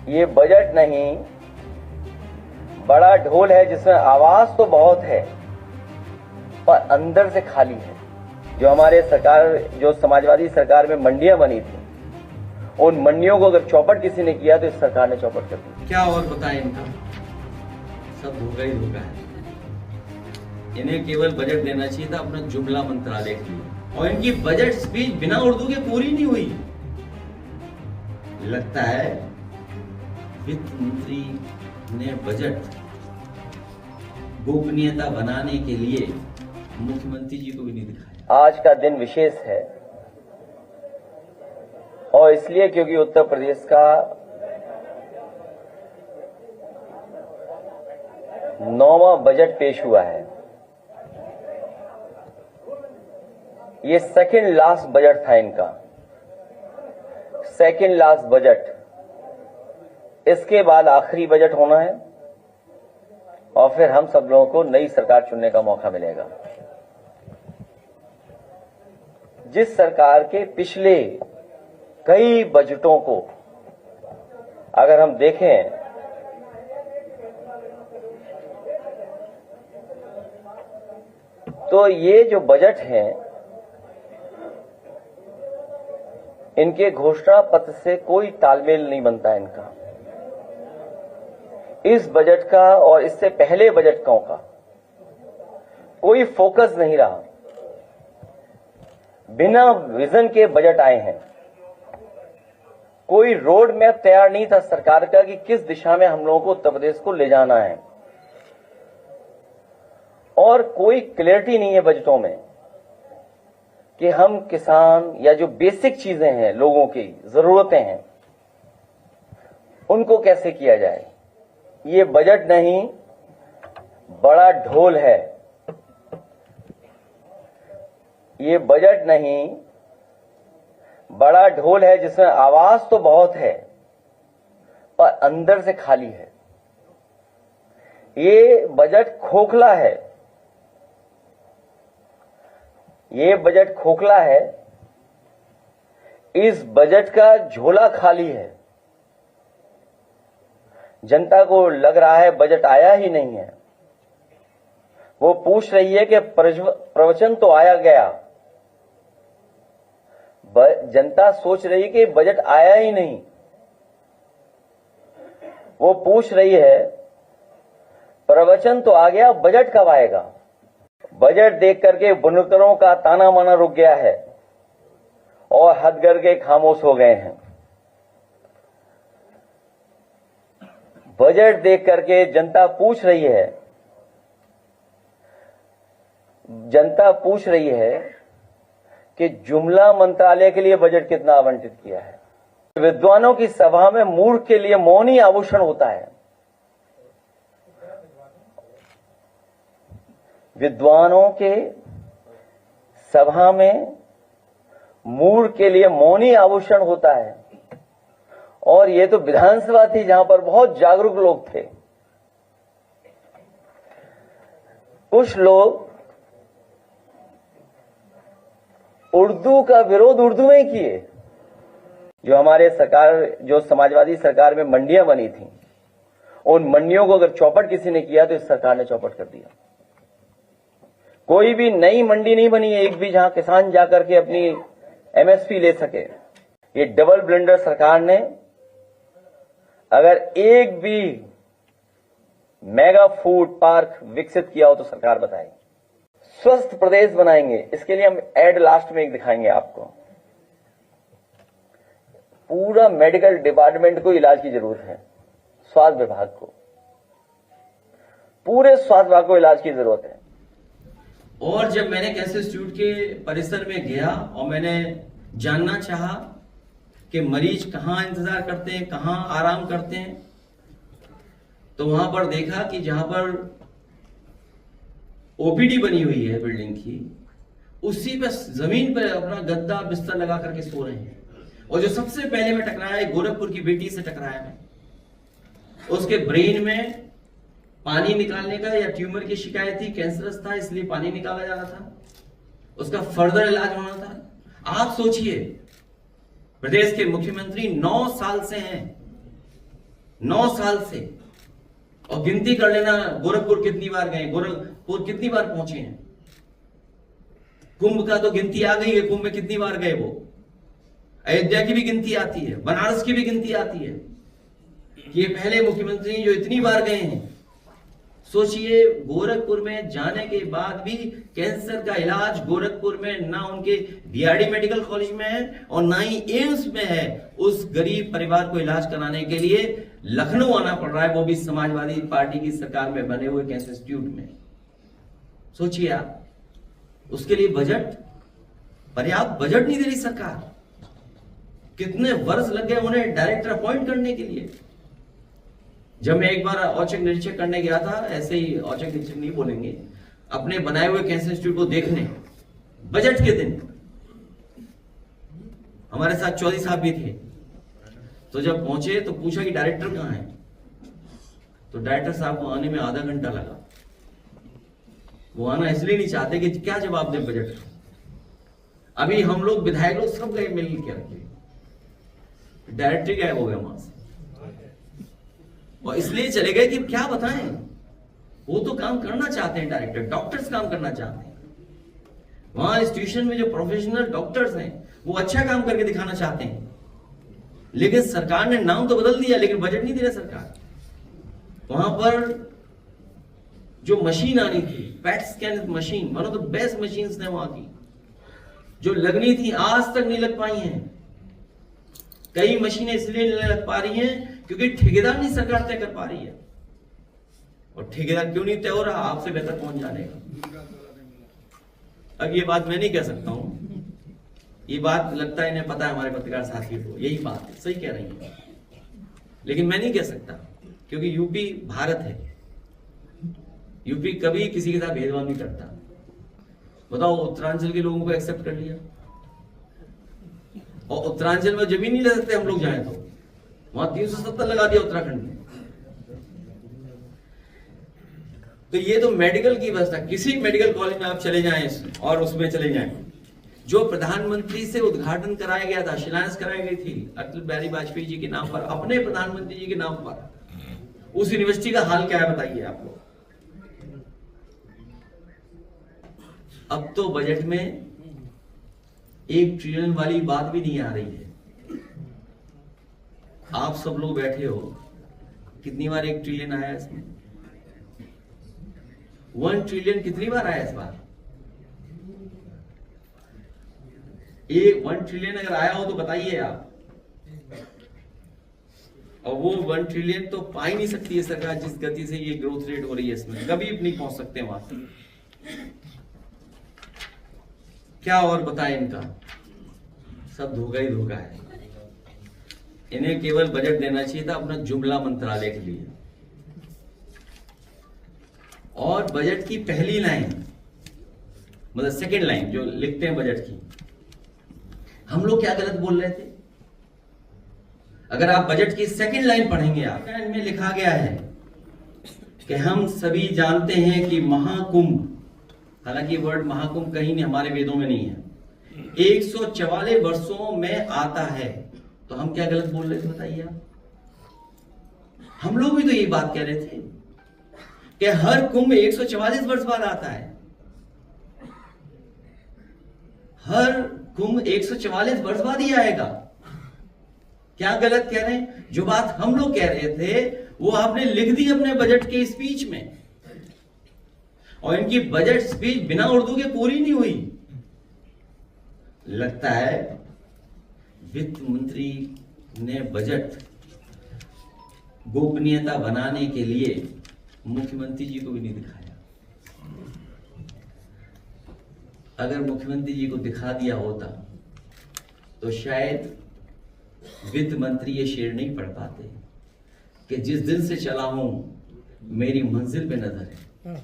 ये बजट नहीं, बड़ा ढोल है जिसमें आवाज तो बहुत है पर अंदर से खाली है। जो हमारे सरकार, जो समाजवादी सरकार में मंडियां बनी थी, उन मंडियों को अगर चौपट किसी ने किया तो इस सरकार ने चौपट कर दी। क्या और बताएं इनका, सब धोखा ही धोखा है। इन्हें केवल बजट देना चाहिए था अपना जुमला मंत्रालय के लिए, और इनकी बजट स्पीच बिना उर्दू के पूरी नहीं हुई। लगता है वित्त मंत्री ने बजट गोपनीयता बनाने के लिए मुख्यमंत्री जी को भी नहीं दिखाया। आज का दिन विशेष है और इसलिए क्योंकि उत्तर प्रदेश का 9वां बजट पेश हुआ है। ये सेकंड लास्ट बजट था इनका, सेकंड लास्ट बजट। इसके बाद आखिरी बजट होना है और फिर हम सब लोगों को नई सरकार चुनने का मौका मिलेगा। जिस सरकार के पिछले कई बजटों को अगर हम देखें तो ये जो बजट हैं, इनके घोषणा पत्र से कोई तालमेल नहीं बनता इनका। इस बजट का और इससे पहले बजटों का कोई फोकस नहीं रहा। बिना विजन के बजट आए हैं। कोई रोड मैप तैयार नहीं था सरकार का कि किस दिशा में हम लोगों को उत्तर प्रदेश को ले जाना है, और कोई क्लैरिटी नहीं है बजटों में कि हम किसान या जो बेसिक चीजें हैं, लोगों की जरूरतें हैं, उनको कैसे किया जाए। ये बजट नहीं, बड़ा ढोल है। ये बजट नहीं, बड़ा ढोल है जिसमें आवाज तो बहुत है पर अंदर से खाली है। ये बजट खोखला है। ये बजट खोखला है। इस बजट का झोला खाली है। जनता को लग रहा है बजट आया ही नहीं है। वो पूछ रही है कि प्रवचन तो आया गया। जनता सोच रही है कि बजट आया ही नहीं। वो पूछ रही है प्रवचन तो आ गया, बजट कब आएगा। बजट देख करके बुनकरों का ताना माना रुक गया है और हथकरघे खामोश हो गए हैं। बजट देख करके जनता पूछ रही है कि जुमला मंत्रालय के लिए बजट कितना आवंटित किया है। विद्वानों की सभा में मूर्ख के लिए मौन ही आभूषण होता है। विद्वानों के सभा में मूर्ख के लिए मौन ही आभूषण होता है। और ये तो विधानसभा थी जहां पर बहुत जागरूक लोग थे। कुछ लोग उर्दू का विरोध उर्दू में किए। जो हमारे सरकार, जो समाजवादी सरकार में मंडियां बनी थी, उन मंडियों को अगर चौपट किसी ने किया तो इस सरकार ने चौपट कर दिया। कोई भी नई मंडी नहीं बनी है एक भी, जहां किसान जाकर के अपनी एमएसपी ले सके। ये डबल ब्लेंडर सरकार ने अगर एक भी मेगा फूड पार्क विकसित किया हो तो सरकार बताए। स्वस्थ प्रदेश बनाएंगे, इसके लिए हम एड लास्ट में एक दिखाएंगे आपको। पूरा मेडिकल डिपार्टमेंट को इलाज की जरूरत है। स्वास्थ्य विभाग को, पूरे स्वास्थ्य विभाग को इलाज की जरूरत है। और जब मैंने कैंसर इंस्टीट्यूट के परिसर में गया और मैंने जानना चाहा कि मरीज कहाँ इंतजार करते हैं, कहाँ आराम करते हैं, तो वहां पर देखा कि जहां पर ओपीडी बनी हुई है बिल्डिंग की, उसी पे जमीन पर अपना गद्दा बिस्तर लगा करके सो रहे हैं। और जो सबसे पहले मैं टकराया, गोरखपुर की बेटी से टकराया मैं। उसके ब्रेन में पानी निकालने का या ट्यूमर की शिकायत थी, कैंसरस था, इसलिए पानी निकाला जा रहा था। उसका फर्दर इलाज होना था। आप सोचिए, प्रदेश के मुख्यमंत्री 9 साल से हैं, 9 साल से। और गिनती कर लेना गोरखपुर कितनी बार गए, गोरखपुर कितनी बार पहुंचे हैं। कुंभ का तो गिनती आ गई है, कुंभ में कितनी बार गए वो। अयोध्या की भी गिनती आती है, बनारस की भी गिनती आती है। ये पहले मुख्यमंत्री जो इतनी बार गए हैं। सोचिए, गोरखपुर में जाने के बाद भी कैंसर का इलाज गोरखपुर में ना उनके बीआरडी मेडिकल कॉलेज में है और ना ही एम्स में है। उस गरीब परिवार को इलाज कराने के लिए लखनऊ आना पड़ रहा है, वो भी समाजवादी पार्टी की सरकार में बने हुए कैंसर इंस्टीट्यूट में। सोचिए आप, उसके लिए बजट, पर्याप्त बजट नहीं दे रही सरकार। कितने वर्ष लग गए उन्हें डायरेक्टर अपॉइंट करने के लिए। जब मैं एक बार औचक निरीक्षक करने गया था, ऐसे ही औचक निरीक्षक नहीं बोलेंगे, अपने बनाए हुए कैंसर इंस्टीट्यूट को देखने, बजट के दिन हमारे साथ चौधरी साहब भी थे। तो जब पहुंचे तो पूछा कि डायरेक्टर कहां है, तो डायरेक्टर साहब को आने में आधा घंटा लगा। वो आना इसलिए नहीं चाहते कि क्या जवाब दें बजट। अभी हम लोग विधायक लोग सब गए मिल के रखे, डायरेक्टर गायब हो गया वहां से। और इसलिए चले गए कि क्या बताएं, वो तो काम करना चाहते हैं, डायरेक्टर डॉक्टर्स काम करना चाहते हैं। वहां इंस्टीट्यूशन में जो प्रोफेशनल डॉक्टर्स हैं वो अच्छा काम करके दिखाना चाहते हैं। लेकिन सरकार ने नाम तो बदल दिया, लेकिन बजट नहीं दे रहा सरकार। वहां पर जो मशीन आनी थी, PET scan machine, one of the best machines ने वहां की, जो लगनी थी आज तक नहीं लग पाई हैं। कई मशीनें इसलिए नहीं लग पा रही हैं क्योंकि ठेकेदार नहीं सरकार तय कर पा रही है। और ठेकेदार क्यों नहीं तय हो रहा, आपसे बेहतर कौन जानेगा। अब ये बात मैं नहीं कह सकता हूं, ये बात लगता है इन्हें पता है, हमारे पत्रकार साथियों को यही बात है, सही कह रही है। लेकिन मैं नहीं कह सकता क्योंकि यूपी भारत है, यूपी कभी किसी के साथ भेदभाव नहीं करता। बताओ, उत्तरांचल के लोगों को एक्सेप्ट कर लिया, और उत्तरांचल में जमीन नहीं ले सकते हम लोग जाए तो वहां 370 लगा दिया उत्तराखंड में। तो ये तो मेडिकल की व्यवस्था, किसी मेडिकल कॉलेज में आप चले जाएं और उसमें चले जाएं, जो प्रधानमंत्री से उद्घाटन कराया गया था, शिलान्यास कराई गई थी अटल बिहारी वाजपेयी जी के नाम पर, अपने प्रधानमंत्री जी के नाम पर, उस यूनिवर्सिटी का हाल क्या है बताइए आप लोग। अब तो बजट में 1 ट्रिलियन वाली बात भी नहीं आ रही है। आप सब लोग बैठे हो, कितनी बार 1 ट्रिलियन आया इसमें? 1 ट्रिलियन कितनी बार आया इस बार? 1 ट्रिलियन अगर आया हो तो बताइए आप। और वो 1 ट्रिलियन तो पा ही नहीं सकती है सरकार, जिस गति से ये ग्रोथ रेट हो रही है इसमें, कभी नहीं पहुंच सकते वहां। क्या और बताएं इनका, सब धोखा ही धोखा है। इन्हें केवल बजट देना चाहिए था अपना जुमला मंत्रालय के लिए। और बजट की पहली लाइन, मतलब सेकंड लाइन जो लिखते हैं बजट की, हम लोग क्या गलत बोल रहे थे? अगर आप बजट की सेकंड लाइन पढ़ेंगे, आप में लिखा गया है कि हम सभी जानते हैं कि महाकुंभ, हालांकि वर्ड महाकुंभ कहीं नहीं हमारे वेदों में नहीं है, 144 वर्षों में आता है। तो हम क्या गलत बोल रहे थे बताइए आप? हम लोग भी तो यही बात कह रहे थे कि हर कुंभ 144 वर्ष बाद आता है। हर कुंभ 144 वर्ष बाद ही आएगा। क्या गलत कह रहे हैं? जो बात हम लोग कह रहे थे वो आपने लिख दी अपने बजट के स्पीच में, और इनकी बजट स्पीच बिना उर्दू के पूरी नहीं हुई। लगता है वित्त मंत्री ने बजट गोपनीयता बनाने के लिए मुख्यमंत्री जी को भी नहीं दिखाया। अगर मुख्यमंत्री जी को दिखा दिया होता तो शायद वित्त मंत्री ये शेर नहीं पढ़ पाते कि जिस दिल से चला हूं मेरी मंजिल पे नजर है।